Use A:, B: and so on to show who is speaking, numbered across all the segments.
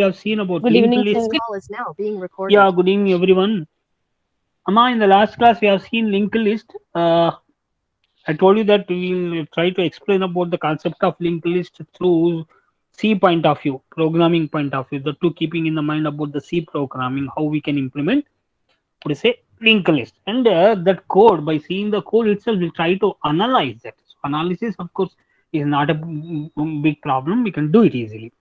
A: We have seen about
B: Good
A: linked
B: evening,
A: list.
B: sir.
C: Call is now being recorded.
A: Yeah, good evening, everyone. Amma, in the last class, we have seen linked list. I told you that we will try to explain about the concept of linked list through C point of view, programming point of view. The two keeping in the mind about the C programming, how we can implement, what is say, linked list. And that code, by seeing the code itself, we'll try to analyze that. So analysis, of course, is not a big problem. We can do it easily.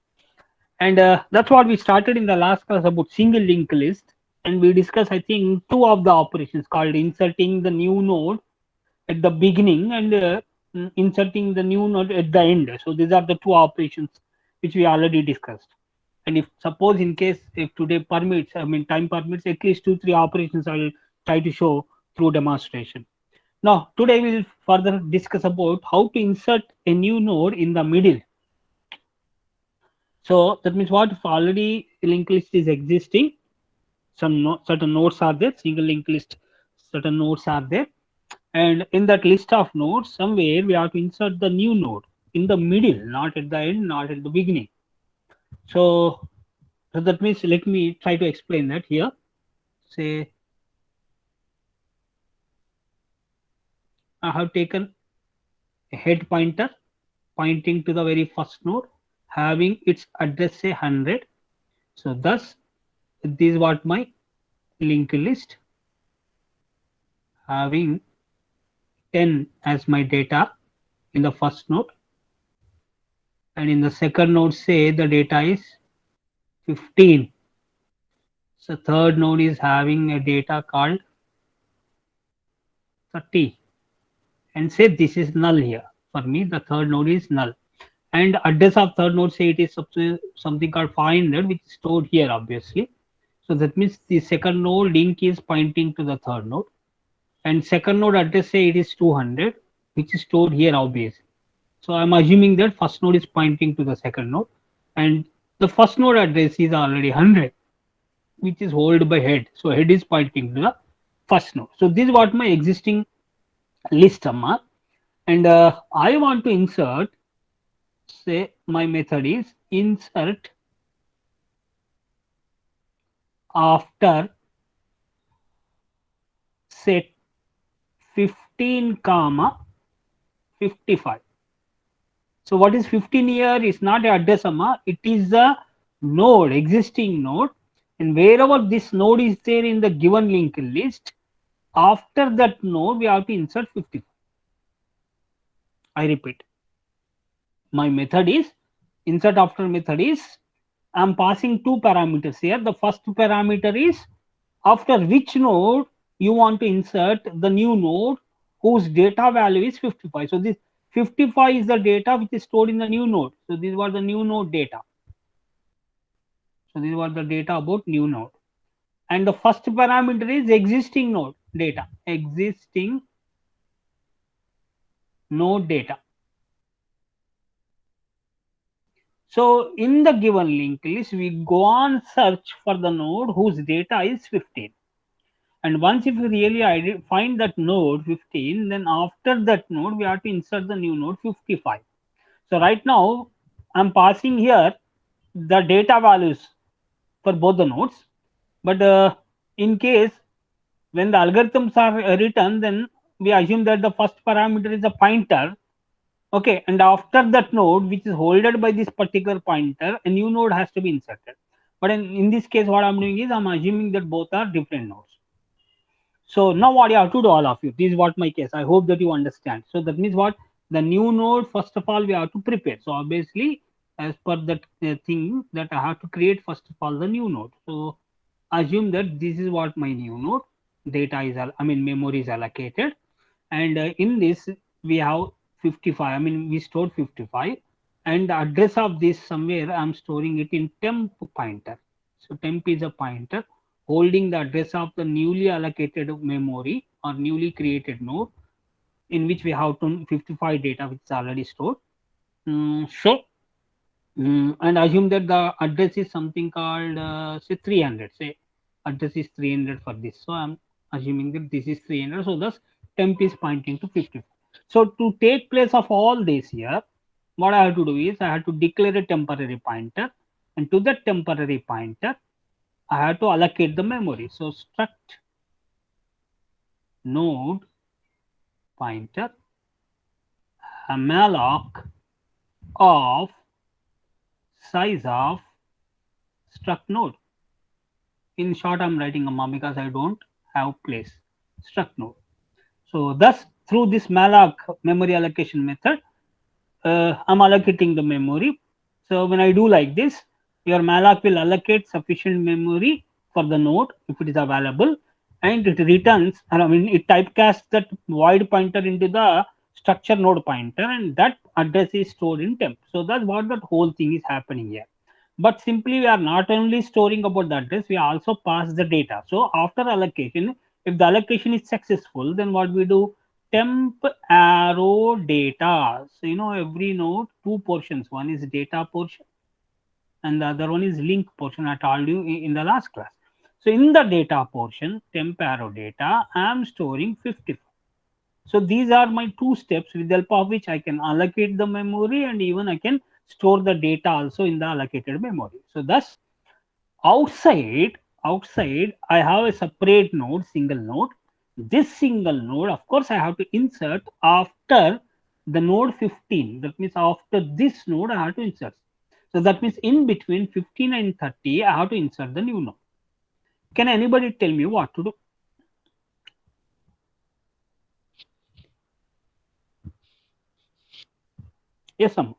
A: And that's what we started in the last class about single linked list. And we discussed, I think, two of the operations called inserting the new node at the beginning and inserting the new node at the end. So these are the two operations which we already discussed. And if suppose in case if today permits, I mean time permits, at least two, three operations I will try to show through demonstration. Now today we will further discuss about how to insert a new node in the middle. So that means what if already linked list is existing, some certain nodes are there, single linked list, certain nodes are there, and in that list of nodes, somewhere we have to insert the new node in the middle, not at the end, not at the beginning. So, so that means let me try to explain that here. Say I have taken a head pointer pointing to the very first node, having its address say 100. So thus this is what my linked list having 10 as my data in the first node, and in the second node say the data is 15. So third node is having a data called 30, and say this is null here. For me the third node is null, and address of third node say it is something called 500, which is stored here obviously. So that means the second node link is pointing to the third node, and second node address say it is 200, which is stored here obviously. So I'm assuming that first node is pointing to the second node, and the first node address is already 100, which is held by head. So head is pointing to the first node. So this is what my existing list amma, and I want to insert. Say my method is insert after set 15 comma 55. So what is 15 here is not a address amma, it is a node, existing node, and wherever this node is there in the given linked list, after that node we have to insert 55. I repeat, my method is insert after method is I'm passing two parameters here. The first parameter is after which node you want to insert the new node whose data value is 55. So this 55 is the data which is stored in the new node. So this was the new node data. So this was the data about new node. And the first parameter is existing node data. Existing node data. So in the given linked list, we go on search for the node whose data is 15. And once if we really find that node 15, then after that node, we have to insert the new node 55. So right now, I'm passing here the data values for both the nodes. But in case when the algorithms are written, then we assume that the first parameter is a pointer. Okay, and after that node, which is holded by this particular pointer, a new node has to be inserted. But in this case, what I'm doing is I'm assuming that both are different nodes. So now what you have to do, all of you, this is what my case. I hope that you understand. So that means what the new node, first of all, we have to prepare. So obviously, as per that thing that I have to create, first of all, the new node. So assume that this is what my new node data is, I mean, memory is allocated. And in this, we have 55. I mean, we stored 55. And the address of this somewhere, I'm storing it in temp pointer. So temp is a pointer holding the address of the newly allocated memory or newly created node in which we have 55 data which is already stored. And assume that the address is something called say 300. Say address is 300 for this. So I'm assuming that this is 300. So thus temp is pointing to 55. So to take place of all this here, what I have to do is I have to declare a temporary pointer and to that temporary pointer, I have to allocate the memory. So struct node pointer malloc of size of struct node. In short, I'm writing a because I don't have place struct node. So thus through this malloc memory allocation method, I'm allocating the memory. So when I do like this, your malloc will allocate sufficient memory for the node if it is available, and it returns, I mean, it typecasts that void pointer into the structure node pointer, and that address is stored in temp. So that's what that whole thing is happening here. But simply we are not only storing about the address, we also pass the data. So after allocation, if the allocation is successful, then what we do? Temp arrow data. So every node two portions. One is data portion and the other one is link portion. I told you in the last class. So in the data portion, temp arrow data, I am storing 54. So these are my two steps with the help of which I can allocate the memory and even I can store the data also in the allocated memory. So thus outside I have a separate node, single node. This single node, of course, I have to insert after the node 15. That means after this node I have to insert. So that means in between 15 and 30 I have to insert the new node. Can anybody tell me what to do? Yes, Amma.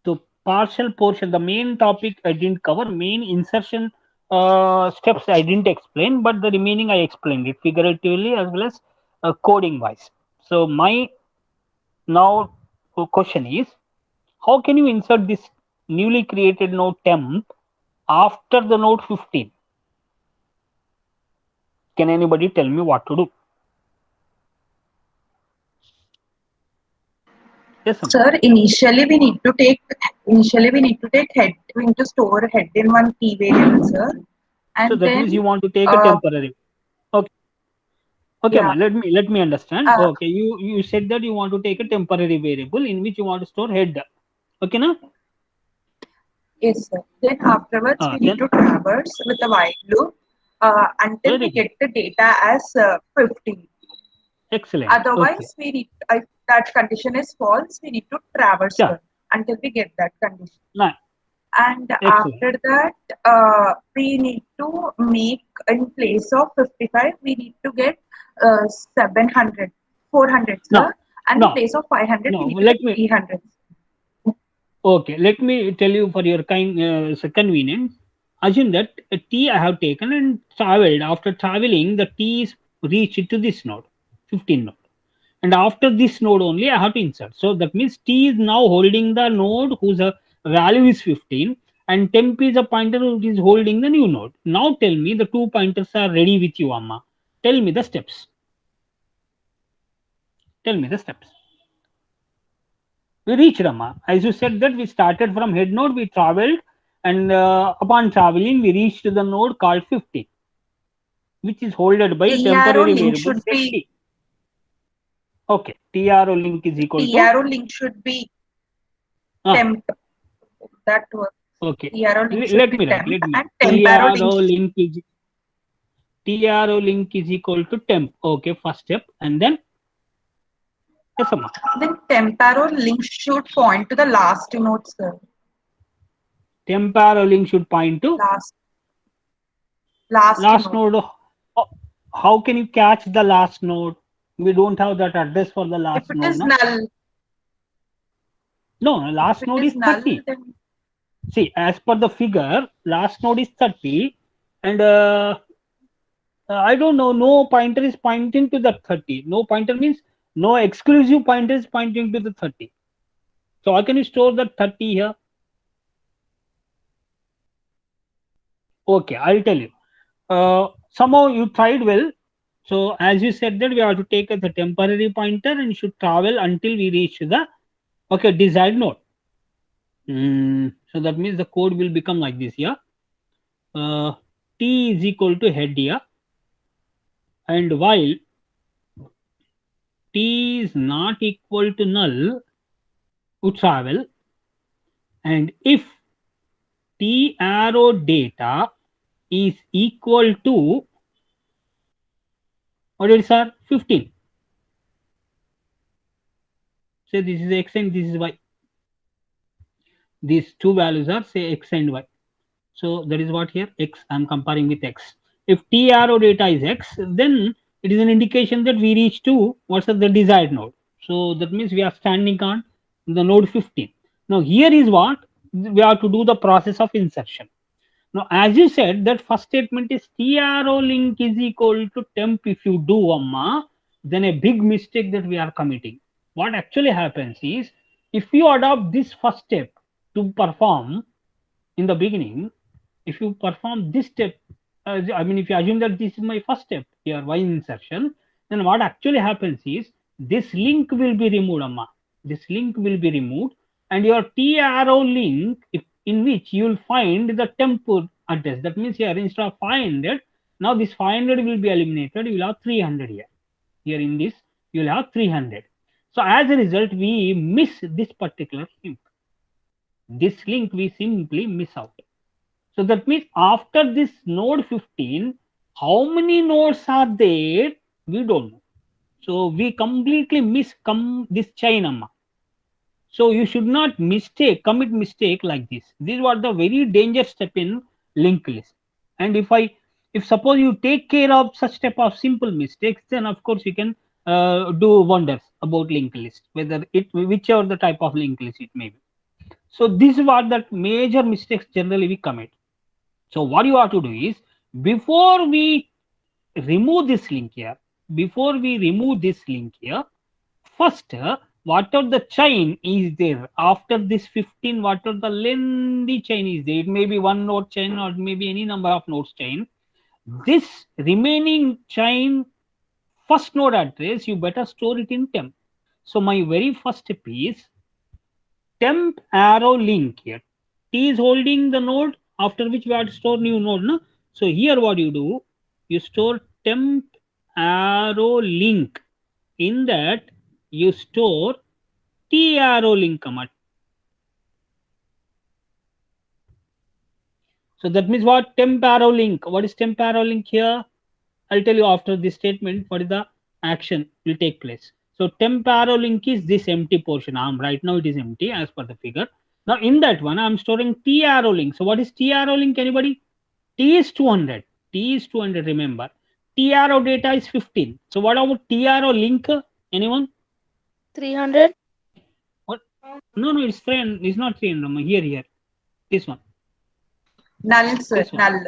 A: So partial portion, the main topic I didn't cover, main insertion steps I didn't explain, but the remaining I explained it figuratively as well as coding wise. So my now question is, how can you insert this newly created node temp after the node 15? Can anybody tell me what to do? Yes, Amma.
B: Sir, initially we need to take head. We need to store head in one key variable, sir,
A: So
B: and
A: that means you
B: then
A: want to take a
B: uh,
A: temporary. Okay, okay,
B: yeah,
A: Amma. Let me understand.
B: uh,
A: Okay, you said that you want to take a temporary variable in which you want to store head. Okay, na?
B: yes, sir. Then afterwards we need
A: Then
B: to traverse with a while loop until
A: very
B: we
A: good,
B: get the data as 15.
A: excellent. Okay,
B: Otherwise, we need if that condition is false. We need to traverse
A: yeah,
B: first until we get that condition.
A: nice,
B: And
A: excellent.
B: after that, we need to make in place of 55, we need to get 700, 400,
A: Now,
B: sir. And in
A: now,
B: place of 500, we
A: now,
B: need to get 300.
A: okay, let me tell you for your convenience. Assume that a T I have taken and traveled. After traveling, the T is reached to this node, 15 node. And after this node only, I have to insert. So that means T is now holding the node whose value is 15, and temp is a pointer which is holding the new node. Now tell me the two pointers are ready with you, Amma. Tell me the steps. Tell me the steps. We reached Amma. As you said that we started from head node, we traveled, and upon traveling, we reached the node called 50, which is holded by a
B: T arrow
A: temporary
B: link
A: variable
B: should
A: set
B: be
A: T. Okay, TRO link is equal
B: T
A: to,
B: arrow link should be
A: ah,
B: temp. That works.
A: okay.
B: T arrow link should
A: Let
B: be
A: me write.
B: temp,
A: Let me.
B: and temp arrow link.
A: TRO link is equal to temp. Okay, first step, and then yes, Amma.
B: Then temp arrow link should point to the last node, sir.
A: Temp arrow link should point to
B: Last last
A: last
B: node.
A: node. How can you catch the last node? We don't have that address for the
B: If
A: last
B: it
A: node,
B: is
A: na?
B: null,
A: No,
B: if
A: last
B: it
A: node
B: is
A: is
B: null,
A: 30.
B: then
A: See, as per the figure, last node is 30, and I don't know, no pointer is pointing to the 30. No pointer means no exclusive pointer is pointing to the 30. So how can you store that 30 here? Okay, I'll tell you. Somehow you tried well. So as you said that we have to take as a temporary pointer and should travel until we reach the desired node. So that means the code will become like this here. T is equal to head here, and while T is not equal to null, we travel, and if T arrow data is equal to, what is it, sir? 15. Say this is x and this is y. These two values are, say, x and y. So that is what here x, I am comparing with x. If T arrow data is x, then it is an indication that we reach to what's the desired node. So that means we are standing on the node 15. Now here is what we have to do, the process of insertion. Now as you said, that first statement is T arrow link is equal to temp. If you do amma, then a big mistake that we are committing. What actually happens is, if you adopt this first step to perform in the beginning, if you perform this step, I mean, if you assume that this is my first step here, y insertion, then what actually happens is this link will be removed, amma. This link will be removed, and your T arrow link, in which you will find the temp address. That means here instead of 500, now this 500 will be eliminated. You will have 300 here. Here in this, you will have 300. So as a result, we miss this particular link. This link we simply miss out. So that means after this node 15, how many nodes are there? We don't know. So we completely miss this chain, amma. So you should not commit mistake like this. This was the very dangerous step in linked list. And if suppose you take care of such type of simple mistakes, then of course you can do wonders about linked list, whichever the type of linked list it may be. So this is what the major mistakes generally we commit. So what you have to do is, before we remove this link here, first whatever the chain is there after this 15, whatever the lengthy chain is there, it may be one node chain or maybe any number of nodes chain. This remaining chain first node address, you better store it in temp. So my very first step is temp arrow link here. T is holding the node, after which we have to store new node. No? So here what you do, you store temp arrow link. In that you store T arrow link command. So that means what? Temp arrow link. What is temp arrow link here? I'll tell you after this statement what is the action will take place. So temp arrow link is this empty portion. Right now it is empty as per the figure. Now in that one I'm storing T arrow link. So what is T arrow link? Anybody? T is 200. T is 200. Remember, T arrow data is 15. So what about T arrow link? Anyone?
C: 300.
A: What? No, it's friend. It's not 300. Here. This one.
B: Null, sir. Null.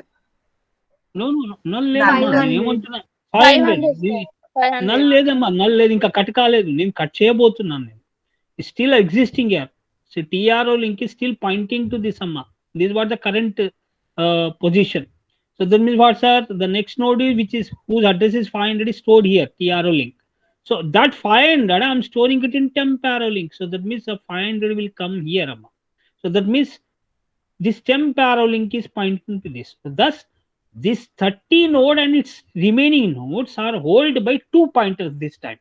A: No, null లేదమ్మా. నేను ఏమంటున్నా 500. null లేదమ్మా, null లేదు, ఇంకా cut కాలేదు, నేను cut చేయబోతున్నాను. నేను still existing here. So TRO link is still pointing to this amma. This is what the current position. So that means what, sir? The next node is whose address is 500 is stored here, TRO link. So that 500 I'm storing it in temp arrow link. So that means the 500 will come here, amma. So that means this temp arrow link is pointing to this. So thus this 30 node and its remaining nodes are held by two pointers this time.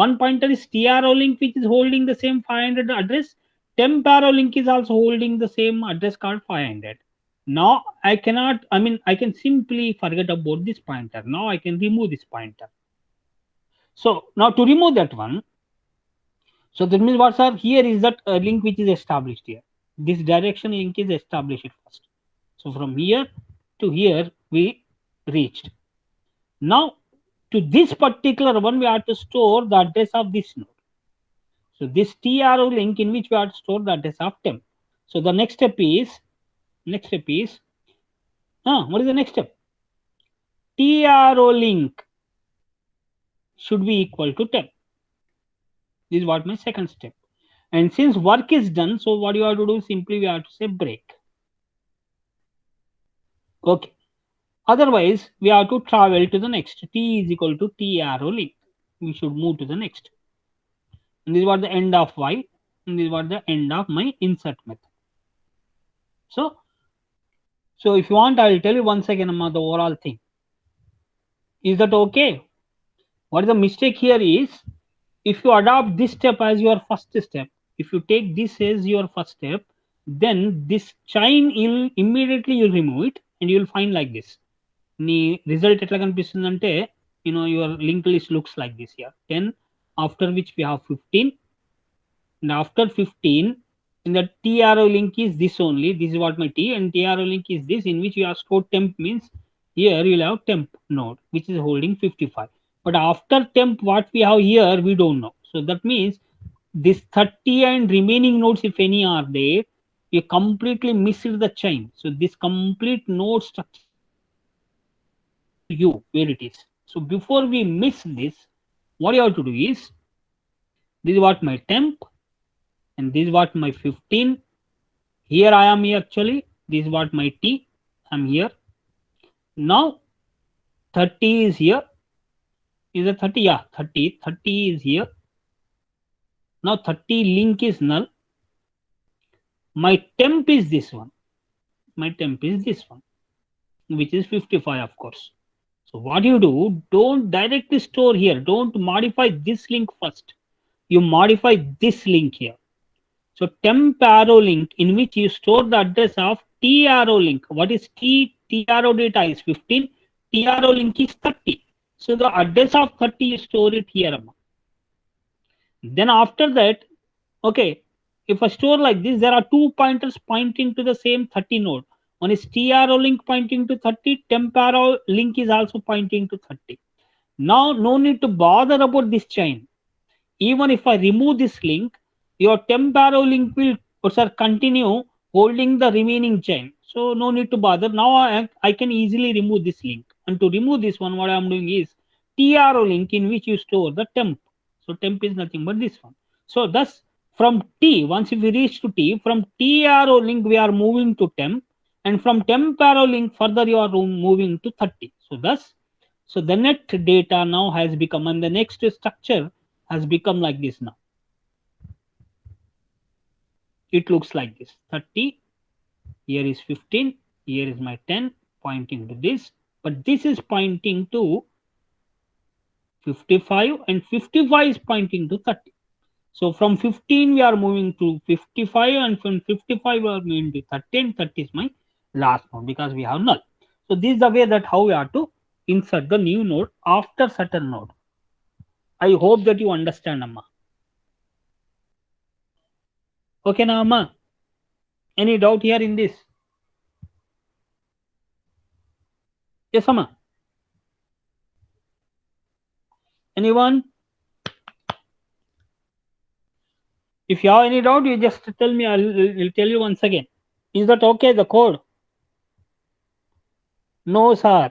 A: One pointer is TRO link, which is holding the same 500 address. Temp arrow link is also holding the same address called 500. Now I can simply forget about this pointer. Now I can remove this pointer. So now to remove that one, so that means what, sir? Here is that link which is established here. This direction link is established first. So from here to here we reached. Now to this particular one we have to store the address of this node. So this TRO link in which we have to store the address of temp. So the next step is what is the next step? TRO link should be equal to temp. This is what my second step. And since work is done, so what you have to do, simply we have to say break. Okay. Otherwise, we have to travel to the next. T is equal to TRO link. We should move to the next. And this is what the end of Y. And this is what the end of my insert method. So if you want, I will tell you once again about the overall thing. Is that okay? What is the mistake here is, if you adopt this step as your first step, if you take this as your first step, then this chain will immediately you remove it and you will find like this. నీ result ఎట్లా కనిపిస్తుంది అంటే your linked list looks like this here. 10, after which we have 15, and after 15 in the T arrow link is this only. This is what my T, and T arrow link is this, in which you have stored temp. Means here you will have temp node which is holding 55, but after temp what we have here we don't know. So that means this 30 and remaining nodes, if any are there, you completely missed the chain. So this complete node structure you where it is. So before we miss this, what you have to do is, this is what my temp and this is what my 15. Here I am here actually. This is what my T. I'm here. Now 30 is here. Is it 30? Yeah, 30. 30 is here. Now 30 link is null. My temp is this one. My temp is this one, which is 55, of course. So what you do, don't directly store here. Don't modify this link first. You modify this link here. So temp arrow link, in which you store the address of T arrow link. What is T? T arrow data is 15. T arrow link is 30. So the address of 30 you store it here. Then after that, okay, if I store like this, there are two pointers pointing to the same 30 node. One is T arrow link pointing to 30. Temp arrow link is also pointing to 30. Now no need to bother about this chain. Even if I remove this link, your temp arrow link will continue holding the remaining chain. So no need to bother. Now I can easily remove this link. And to remove this one, what I am doing is T arrow link, in which you store the temp. So temp is nothing but this one. So thus from T, once if we reach to T, from T arrow link we are moving to temp, and from temp arrow link further you are moving to 30. So thus, so the net data now has become, and the next structure has become like this now. It looks like this. 30, here is 15, here is my 10 pointing to this, but this is pointing to 55 and 55 is pointing to 30. So from 15 we are moving to 55, and from 55 we are moving to 30, and 30 is my last node because we have null. So this is the way that how we are to insert the new node after certain node. I hope that you understand, Amma. Okay, now, Amma. Any doubt here in this? Yes, Amma. Anyone? If you have any doubt, you just tell me. I'll tell you once again. Is that okay, the code? No, sir.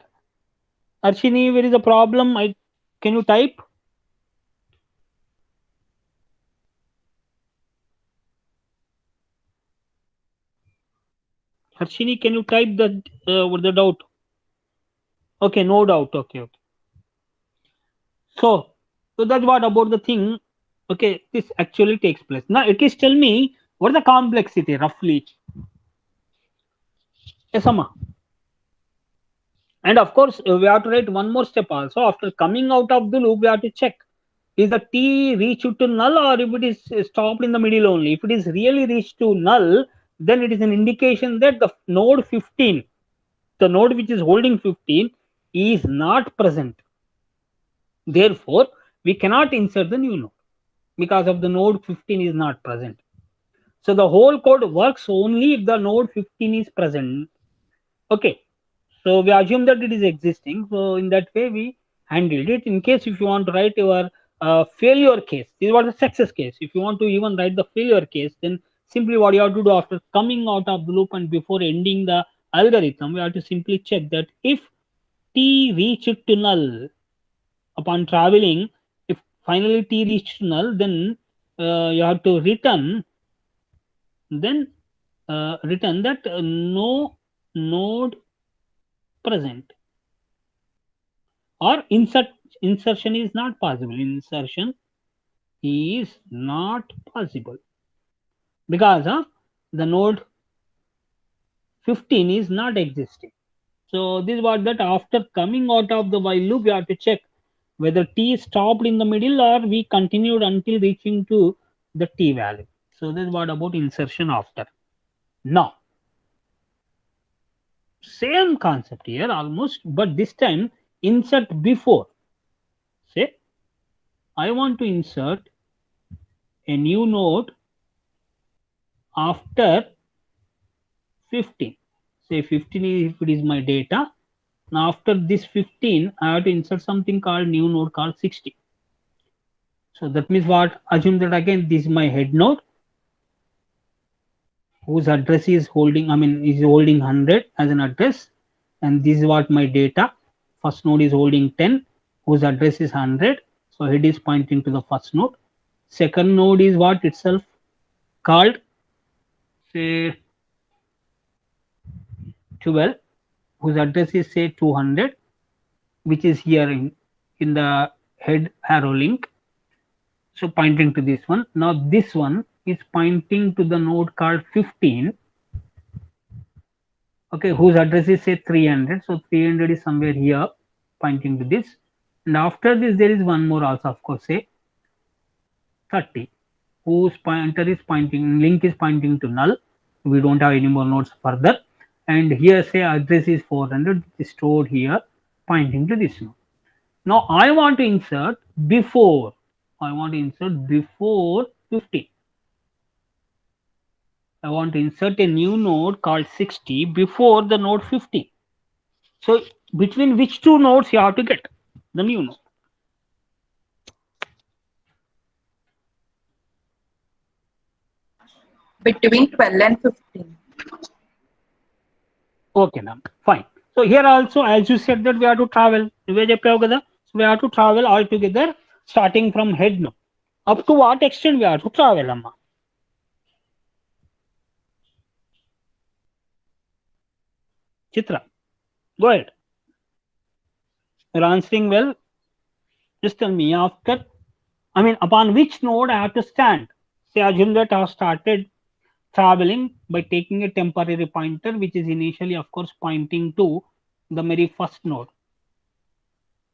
A: Arshini, where is the problem? Can you type? Harshini, can you type the doubt? Okay, no doubt. Okay. So that's what about the thing. Okay, this actually takes place. Now, at least tell me what is the complexity roughly. Yes, Amma. And of course, we have to write one more step also. After coming out of the loop, we have to check, is the T reached to null, or if it is stopped in the middle only. If it is really reached to null, then it is an indication that the node 15, the node which is holding 15, is not present. Therefore, we cannot insert the new node because of the node 15 is not present. So the whole code works only if the node 15 is present. Okay. So we assume that it is existing. So in that way, we handled it. In case if you want to write your failure case, this was the success case. If you want to even write the failure case, then simply what you have to do after coming out of the loop and before ending the algorithm, we have to simply check that if T reached to null upon traveling, if finally T reached to null, then you have to return, then return that no node present, or insertion is not possible. Insertion is not possible because of the node 15 is not existing. So this is what that after coming out of the while loop, we have to check whether T stopped in the middle or we continued until reaching to the T value. So this is what about insertion after. Now, same concept here almost, but this time insert before. Say, I want to insert a new node after 15. Say 15 is if it is my data. Now after this 15, I have to insert something called new node called 60. So that means what? Assume that again this is my head node whose address is holding, is holding 100 as an address, and this is what my data. First node is holding 10, whose address is 100. So head is pointing to the first node. Second node is what itself called, say 12, whose address is say 200, which is here in the head arrow link. So pointing to this one. Now this one is pointing to the node called 15, okay, whose address is say 300. So 300 is somewhere here pointing to this. And after this there is one more also, of course, say 30, whose pointer is pointing, link is pointing to null. We don't have any more nodes further. And here say address is 400, which is stored here pointing to this node. Now I want to insert before. I want to insert before 50. I want to insert a new node called 60 before the node 50. So between which two nodes you have to get the new node?
B: Between 12 and 15.
A: Okay, now fine. So here also, as you said that we have to travel. So we have to travel all together starting from head node. Up to what extent we have to travel, Amma? Chitra, go ahead. You're answering well. Just tell me after, upon which node I have to stand. Say, assume that I have started traveling by taking a temporary pointer, which is initially, of course, pointing to the very first node,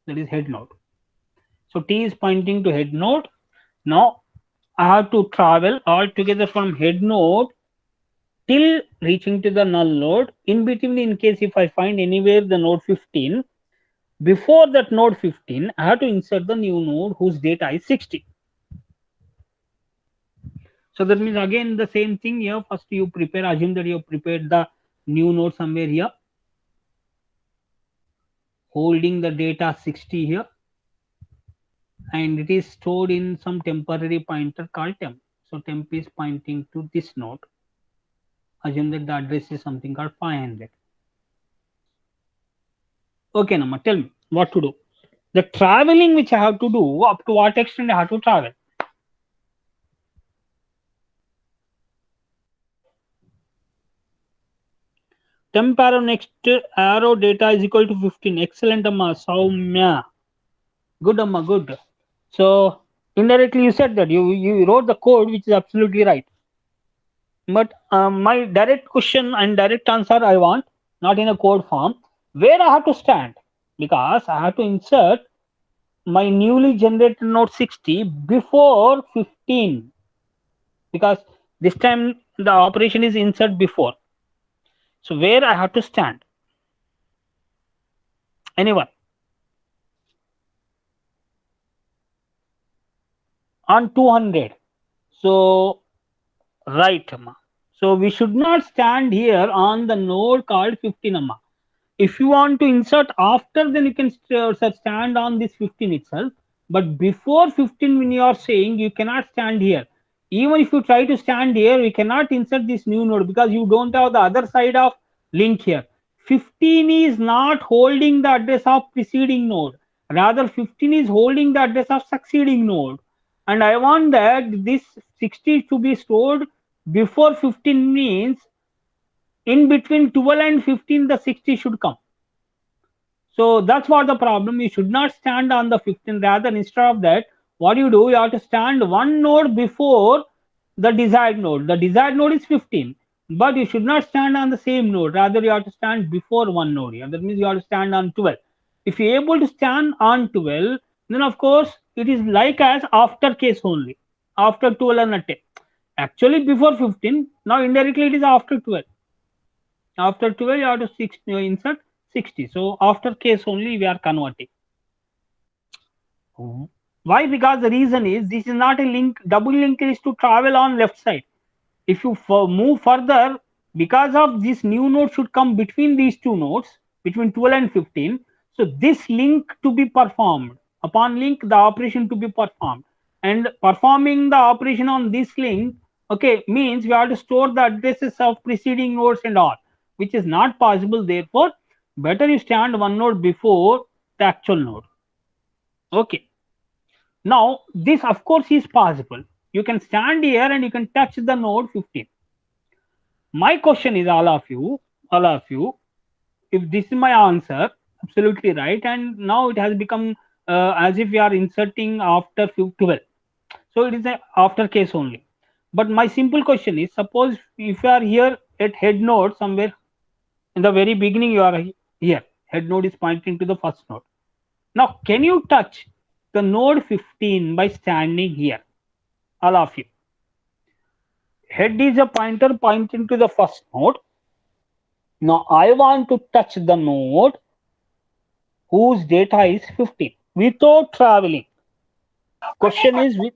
A: that is head node. So T is pointing to head node. Now I have to travel all together from head node till reaching to the null node. In between, in case if I find anywhere the node 15, before that node 15, I have to insert the new node whose data is 60. So that means again the same thing here. First you prepare, assume that you have prepared the new node somewhere here, holding the data 60 here, and it is stored in some temporary pointer called temp. So temp is pointing to this node. Assume that the address is something called 500. Okay, Nama, tell me what to do. The traveling which I have to do, up to what extent I have to travel? Temp arrow next arrow data is equal to 15. Excellent, Amma. Saumya. Good, Amma, good. So indirectly you said that you wrote the code, which is absolutely right. But my direct question and direct answer I want, not in a code form, where I have to stand, because I have to insert my newly generated node 60 before 15, because this time the operation is insert before. So where I have to stand? Anyone? On 200. So right, Amma. So we should not stand here on the node called 15, Amma. If you want to insert after, then you can stand on this 15 itself. But before 15, when you are saying, you cannot stand here. Even if you try to stand here, we cannot insert this new node because you don't have the other side of link here. 15 is not holding the address of preceding node. Rather, 15 is holding the address of succeeding node. And I want that this 60 to be stored before 15, means in between 12 and 15, the 60 should come. So that's what the problem. You should not stand on the 15. Rather, instead of that, what you do, you have to stand one node before the desired node. The desired node is 15, but you should not stand on the same node. Rather, you have to stand before one node here. That means you have to stand on 12. If you're able to stand on 12, then of course it is like as after case only. After 12 and a 10. Actually before 15, now indirectly it is after 12. After 12 you have to insert 60. So after case only we are converting. Why? Because the reason is this is not a link. Double link is to travel on left side. If you move further, because of this new node should come between these two nodes, between 12 and 15. So this link to be performed. Upon link, the operation to be performed. And performing the operation on this link, okay, means we have to store the addresses of preceding nodes and all, which is not possible. Therefore, better you stand one node before the actual node. Okay. Now, this of course is possible. You can stand here and you can touch the node 15. My question is all of you, if this is my answer, absolutely right. And now it has become as if we are inserting after 12. So it is a after case only. But my simple question is, suppose if you are here at head node somewhere in the very beginning, you are here. Head node is pointing to the first node. Now, can you touch the node 15 by standing here? All of you. Head is a pointer pointing to the first node. Now, I want to touch the node whose data is 15 without traveling. Question is, we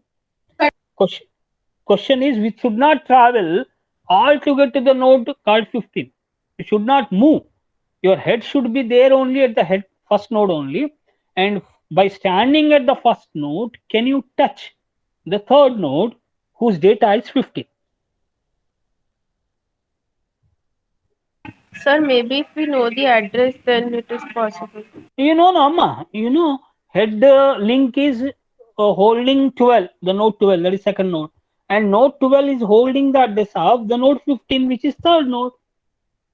A: should not travel all to get to the node called 15. You should not move. Your head should be there only at the head first node only. And by standing at the first node, can you touch the third node whose data is 15?
C: Sir, maybe if we know the address, then it is possible.
A: Amma, head link is holding 12, the node 12, that is second node. And node 12 is holding the address of the node 15, which is third node.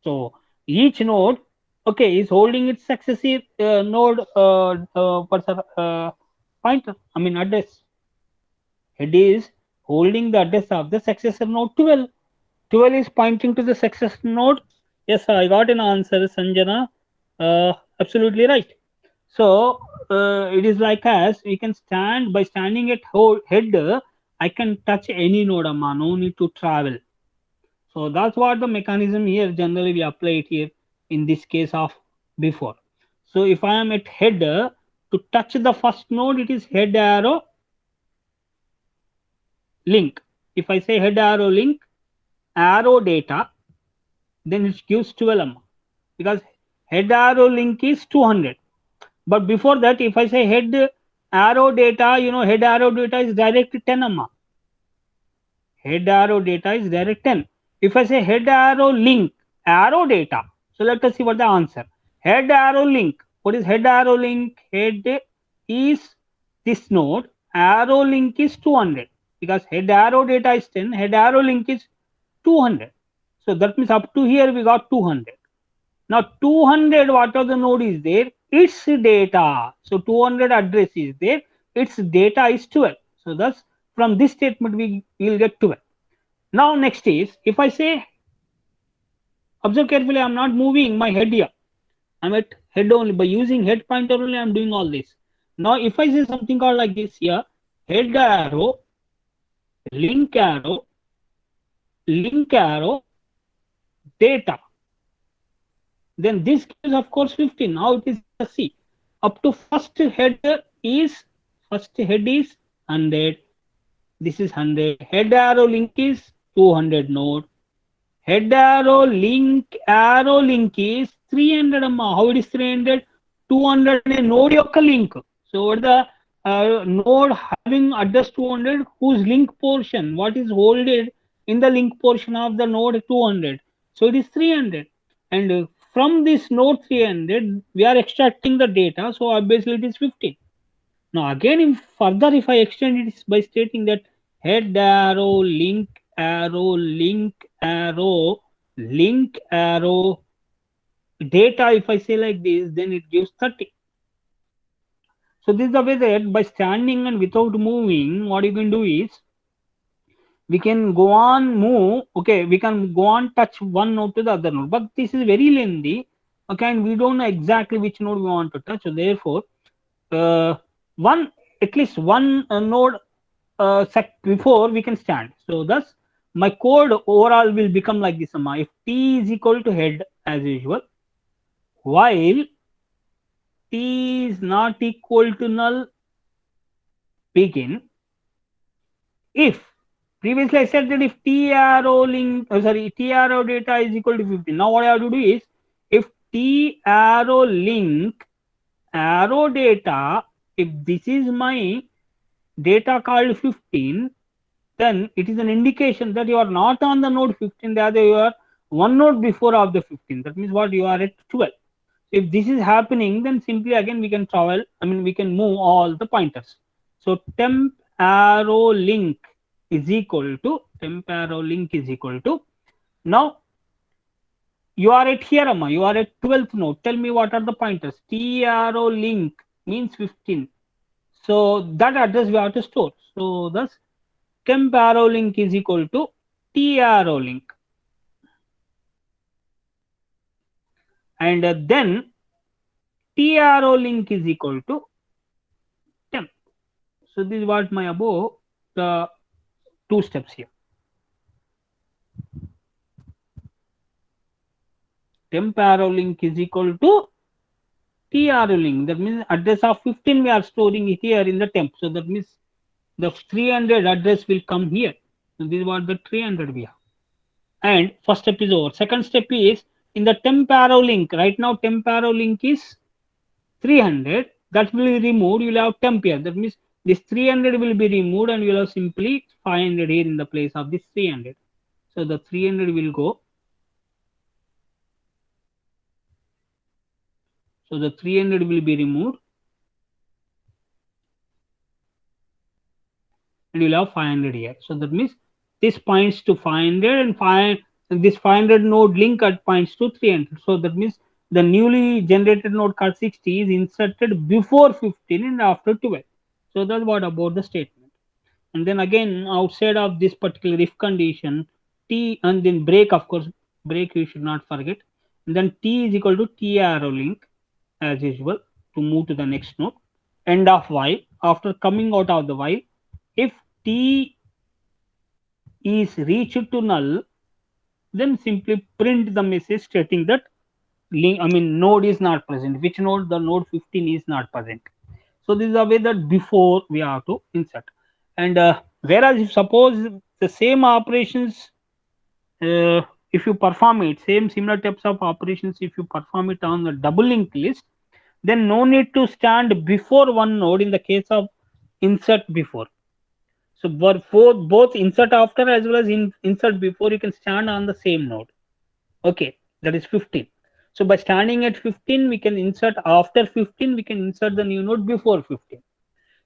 A: So each node, okay, is holding its successive node pointer, address. Head is holding the address of the successor node 12. 12 is pointing to the successor node. Yes, I got an answer, Sanjana. Absolutely right. So it is like as we can stand by standing at head, I can touch any node, Amma, no need to travel. So that's what the mechanism here. Generally, we apply it here in this case of before. So if I am at head, to touch the first node, it is head arrow link. If I say head arrow link, arrow data, then it gives 12, because head arrow link is 200. But before that, if I say head arrow data, head arrow data is direct 10, head arrow data is direct 10. If I say head arrow link, arrow data, so let us see what the answer. Head arrow link. What is head arrow link? Head is this node, arrow link is 200, because head arrow data is 10, head arrow link is 200. So that means up to here we got 200. Now 200, what are the node is there? Its data. So 200 address is there. Its data is 12. So thus from this statement we will get 12. Now next is, if I say, observe carefully, I am not moving my head here. I am at head only. By using head pointer only, I am doing all this. Now if I say something called like this here, head arrow, link arrow, data, then this gives of course 15. Now it is C. Up to first head is 100. This is 100. Head arrow link is 200 node. Head arrow link is 300. How it is 300? 200 node yokka link. So the node having address 200 whose link portion, what is holded in the link portion of the node 200. So it is 300. And from this node 300, we are extracting the data. So obviously it is 15. Now again, if I extend it by stating that head arrow, link arrow, data, if I say like this, then it gives 30. So this is the way that by standing and without moving, what you can do is, we can go on move, okay, we can go on touch one node to the other node, but this is very lengthy, okay, and we don't know exactly which node we want to touch. So therefore, at least one node before we can stand. So thus my code overall will become like this, Amma. If T is equal to head as usual, while T is not equal to null, begin. If previously I said that if T arrow link, T arrow data is equal to 15. Now what I have to do is, if T arrow link arrow data, if this is my data called 15, then it is an indication that you are not on the node 15, rather you are one node before of the 15. That means what, you are at 12. If this is happening, then simply again we can travel, we can move all the pointers. So temp arrow link is equal to now you are at here, Amma, you are at 12th node. Tell me what are the pointers. T arrow link means 15. So that address we have to store. So thus temp arrow link is equal to T arrow link. And then T arrow link is equal to temp. So this is what my above the two steps here. Temp arrow link is equal to T arrow link. That means address of 15 we are storing it here in the temp. So that means the 300 address will come here. So this is what the 300 we have. And first step is over. Second step is in the temp arrow link. Right now temp arrow link is 300. That will be removed. You will have temp here. That means this 300 will be removed and you will have simply 500 here in the place of this 300. So the 300 will go. So the 300 will be removed. And you'll have 500 here. So that means this points to 500 and this 500 node link points to 300. So that means the newly generated node called 60 is inserted before 15 and after 12. So that's what about the statement. And then again, outside of this particular if condition, T and then break, of course, break you should not forget. And then T is equal to T arrow link as usual to move to the next node. End of while. After coming out of the while, if T is reached to null, then simply print the message stating that node is not present. Which node? The node 15 is not present. So this is the way that before we have to insert. And whereas if suppose the same operations, if you perform it, similar types of operations, if you perform it on the double linked list, then no need to stand before one node in the case of insert before. So for both insert after as well as insert before, you can stand on the same node. Okay, that is 15. So by standing at 15, we can insert after 15, we can insert the new node before 15.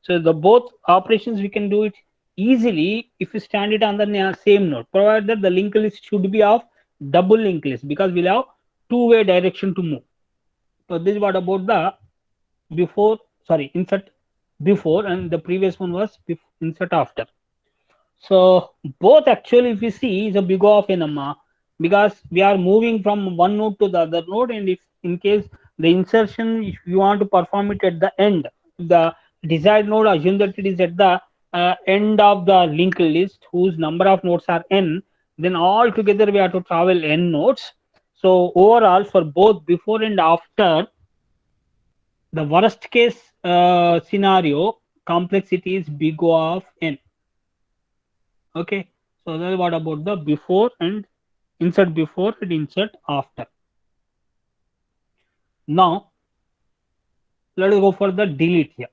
A: So the both operations we can do it easily if you stand it on the same node, provided that the linked list should be of double linked list, because we'll have two-way direction to move. So this is what about the insert before, and the previous one was insert after. So both actually, if you see, is a big O of n, Amma, because we are moving from one node to the other node, and if in case the insertion, if you want to perform it at the end, the desired node, assume that it is at the end of the linked list whose number of nodes are n, then all together we have to travel n nodes. So overall, for both before and after, the worst case scenario complexity is big O of n. Okay, so that's what about the before and insert before and insert after. Now let us go for the delete here.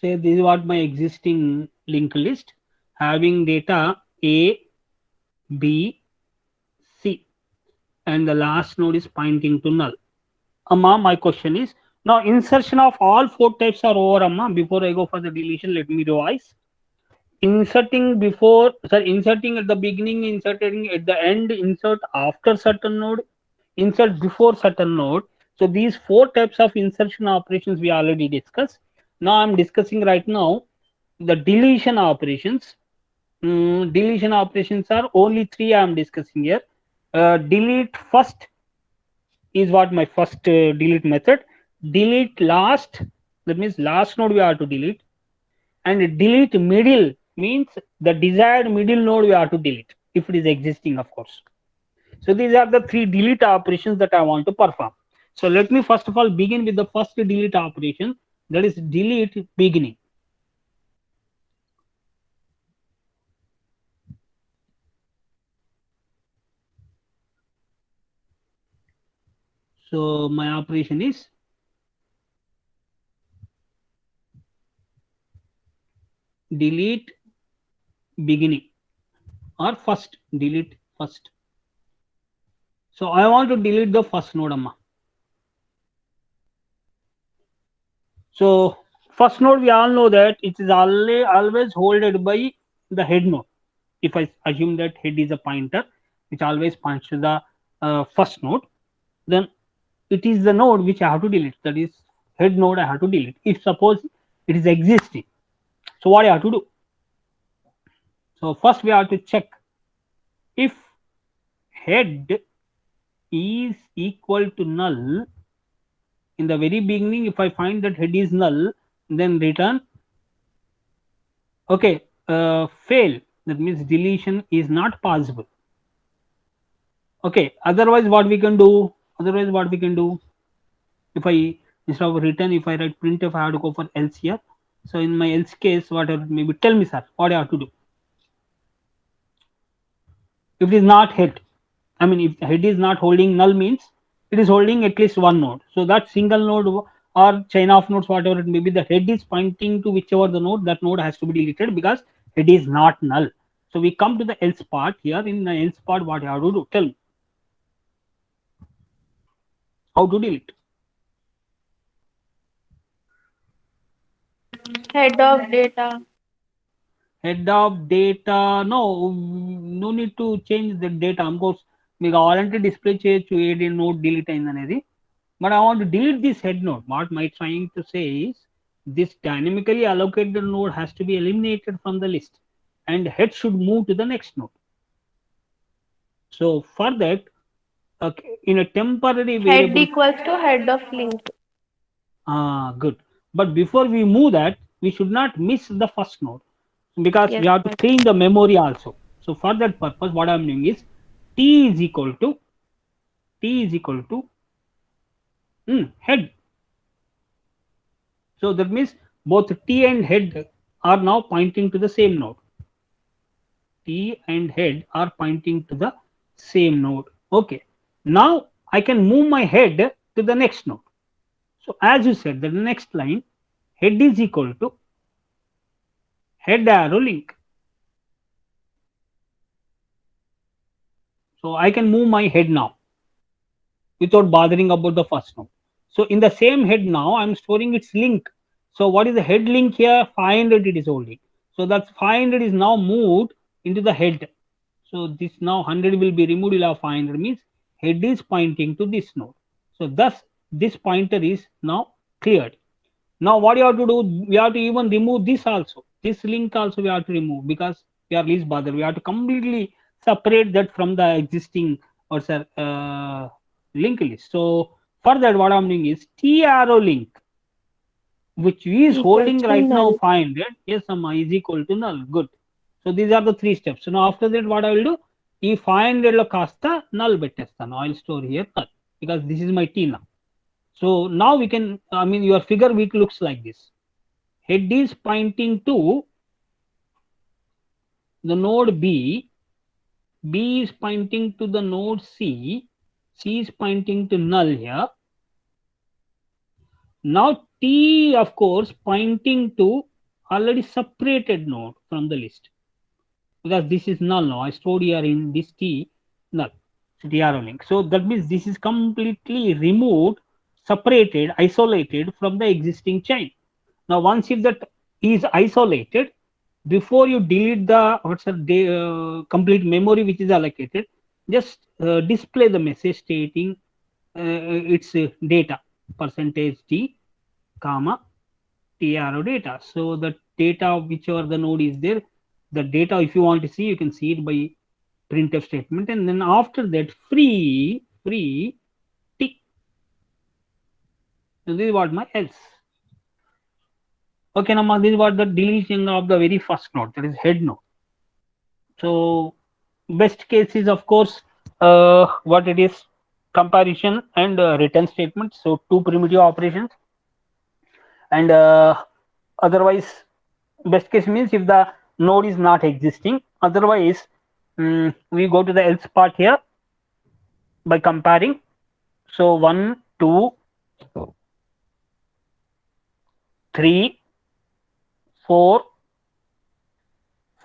A: Say this is what my existing linked list having data A, B, C, and the last node is pointing to null. Amma, my question is, now insertion of all four types are over, Amma. Before I go for the deletion, let me revise. inserting before, sorry, inserting at the beginning, inserting at the end, insert after certain node, insert before certain node. So these four types of insertion operations we already discussed. Now I'm discussing right now the deletion operations. Deletion operations are only three I am discussing here. Delete first is what my first delete method. Delete last, that means last node we have to delete. And delete middle means the desired middle node we have to delete if it is existing, of course. So these are the three delete operations that I want to perform. So let me first of all begin with the first delete operation, that is delete beginning. So my operation is delete beginning or first, delete first. So I want to delete the first node, amma. So first node we all know that it is always holded by the head node. If I assume that head is a pointer which always points to the first node, then it is the node which I have to delete. That is head node I have to delete. If suppose it is existing, so what I have to do? So first we have to check if head is equal to null. In the very beginning, if I find that head is null, then return okay, fail. That means deletion is not possible. Okay, otherwise what we can do? Otherwise what we can do? If I, instead of return, if I write printf, I have to go for else here. So in my else case, whatever, maybe tell me, sir, what I have to do? If it is not head, I mean, if head is not holding null means it is holding at least one node. So that single node or chain of nodes, whatever it may be, the head is pointing to whichever the node, that node has to be deleted because head is not null. So we come to the else part here. In the else part, what you have to do? Tell me how to delete.
C: Head of data.
A: Head of data, no need to change the data. Of course, మీకు already display చేయొచ్చు ఏది node delete అయిందనేది. But I want to delete this head node. What my trying to say is this dynamically allocated node has to be eliminated from the list and head should move to the next node. So for that, okay, in a temporary variable,
C: Head equals to head of link.
A: good. But before we move that, we should not miss the first node because
C: Yes,
A: we have to
C: sir.
A: clean the memory also. So for that purpose, what I'm doing is t is equal to head. So that means both t and head are now pointing to the same node. T and head are pointing to the same node. Okay, now I can move my head to the next node. So as you said, the next line, head is equal to head arrow link. So I can move my head now without bothering about the first node. So in the same head now, I'm storing its link. So what is the head link here? 500 it is holding. So that's 500 is now moved into the head. So this now 100 will be removed. You'll have 500 means head is pointing to this node. So thus this pointer is now cleared. Now what you have to do? We have to even remove this also. This link also we have to remove because we are least bothered. We have to completely separate that from the existing or link list. So for that, what I'm doing is t arrow link, which is
C: Equals
A: holding
C: to
A: right now
C: null.
A: 500. Yes, amma, is equal to null. Good. So these are the three steps. So now after that, what I will do? ఈ 500 లో కాస్త null పెట్టేస్తాను. I will store here null because this is my t now. So now we can, I mean, your figure week looks like this. Head is pointing to the node B. B is pointing to the node C. C is pointing to null here. Now T, of course, pointing to already separated node from the list because this is null now. I stored here in this T null. So T arrow link. So that means this is completely removed, separated, isolated from the existing chain. Now once if that is isolated, before you delete the complete memory which is allocated, just display the message stating its data percentage d comma tro data. So the data whichever the node is there, the data if you want to see, you can see it by printf statement, and then after that free tick. So this is what my else. Okay, now this is what the deletion of the very first node, that is head node. So best case is of course what it is, comparison and return statement. So two primitive operations, and otherwise best case means if the node is not existing. Otherwise we go to the else part here by comparing. So 1 2 3 4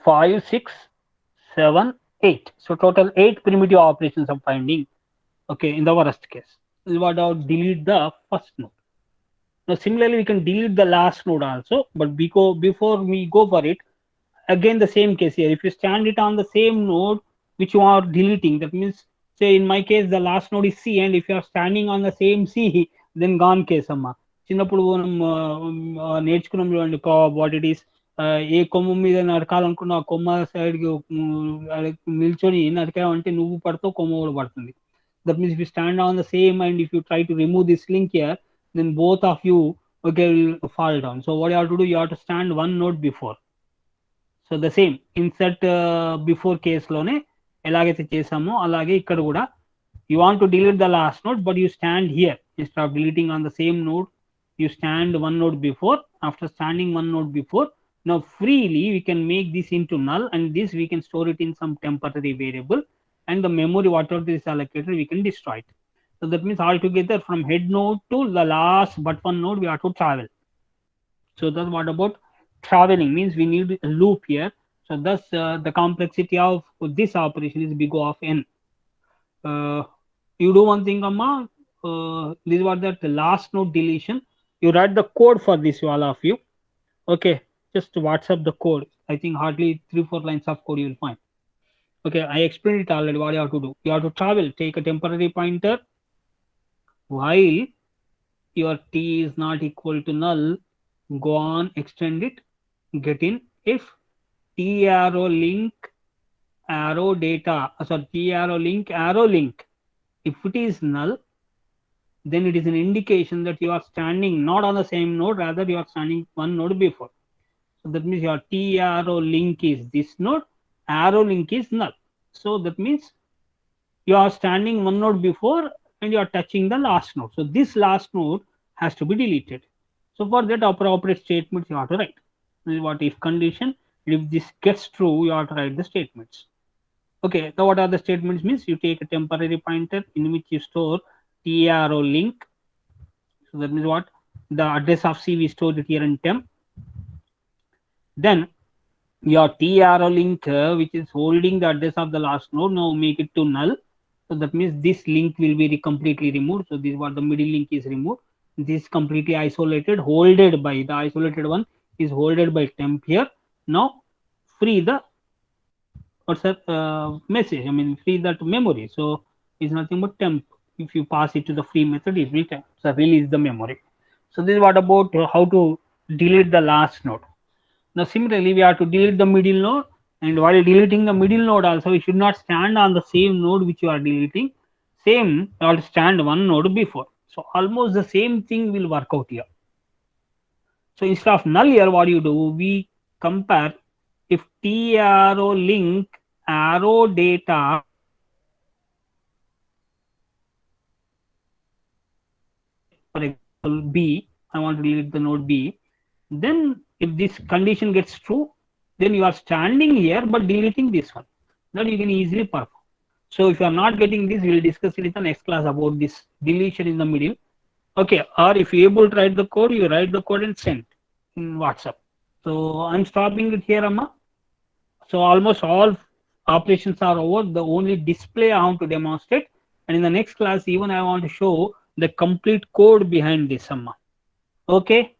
A: 5 6 7 8. So total 8 primitive operations I'm finding. Okay, in the worst case, this is what I would delete the first node. Now similarly we can delete the last node also, but before we go for it, again the same case here. If you stand it on the same node which you are deleting, that means say in my case the last node is C, and if you are standing on the same C, then gone case అమ్మా. చిన్నప్పుడు మనం నేర్చుకున్నాం చూడండి what it is, ఏ కొమ్మ మీద నడకాలనుకున్న ఆ కొమ్మ సైడ్కి నిల్చొని నడికావంటే నువ్వు పడతావు, కొమ్మ కూడా పడుతుంది. That means if you stand on the same and if you try to remove this link here, then both of you will fall down. So what you have to do, you have to stand one node before. So the same insert before కేసులోనే ఎలాగైతే చేసామో అలాగే ఇక్కడ కూడా you want to delete the last node, but you stand here instead of deleting on the same node, you stand one node before. After standing one node before, now freely we can make this into null, and this we can store it in some temporary variable, and the memory whatever is allocated we can destroy it. So that means altogether from head node to the last but one node we have to travel. So that's what about traveling means. We need a loop here. So thus the complexity of this operation is big O of n. You do one thing, amma. This is what that last node deletion. You write the code for this, all of you. Okay, just WhatsApp the code. I think hardly 3-4 lines of code you will find. Okay, I explained it already. What you have to do? You have to travel. Take a temporary pointer. While your t is not equal to null, go on, extend it, get in. If t arrow link arrow data, sorry, t arrow link, if it is null, then it is an indication that you are standing not on the same node, rather you are standing one node before. So that means your t arrow link is this node, arrow link is null. So that means you are standing one node before and you are touching the last node. So this last node has to be deleted. So for that appropriate statements you have to write. This is what if condition. If this gets true, you have to write the statements. Okay, so what are the statements means? You take a temporary pointer in which you store t arrow link. So that means what? The address of C we stored it here in temp. Then your t arrow link which is holding the address of the last node, now make it to null. So that means this link will be completely removed. So this is what the middle link is removed. This is completely isolated, holded by the isolated one is holded by temp here. Now free the what's that message, I mean free that memory. So it's nothing but temp. If you pass it to the free method, it will so release the memory. So this is what about how to delete the last node. Now similarly we have to delete the middle node, and while deleting the middle node also we should not stand on the same node which you are deleting. Same, you have to stand one node before. So almost the same thing will work out here. So instead of null here, what you do, we compare if t arrow link arrow data for example B, I want to delete the node B, then if this condition gets true, then you are standing here but deleting this one, that you can easily perform. So if you are not getting this, we will discuss it in the next class about this deletion in the middle. Okay, or if you able to write the code, you write the code and send in WhatsApp. So I'm stopping it here, Amma. So almost all operations are over. The only display I want to demonstrate, and in the next class even I want to show the complete code behind this, Amma. Okay.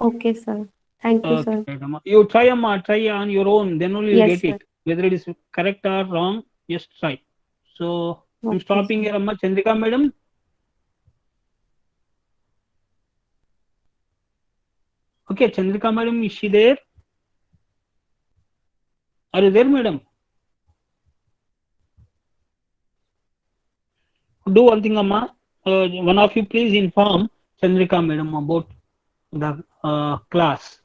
C: Okay, sir. Thank you,
A: Okay,
C: sir.
A: madam. You try, Amma, try on your own, then only you'll
C: Yes,
A: get
C: sir.
A: it. Whether it is correct or wrong, just try. So I'm
C: Okay,
A: stopping
C: sir.
A: here, Amma. Chandrika, madam. Okay, Chandrika, madam, is she there? Are you there, madam? Do one thing, Amma. One of you please inform Chandrika, madam, about the class.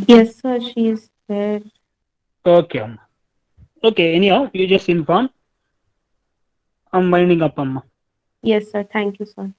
C: Yes, sir. She is there.
A: Okay, Amma. Okay, anyhow, you just inform. I'm winding up, Amma.
C: Yes, sir. Thank you, sir.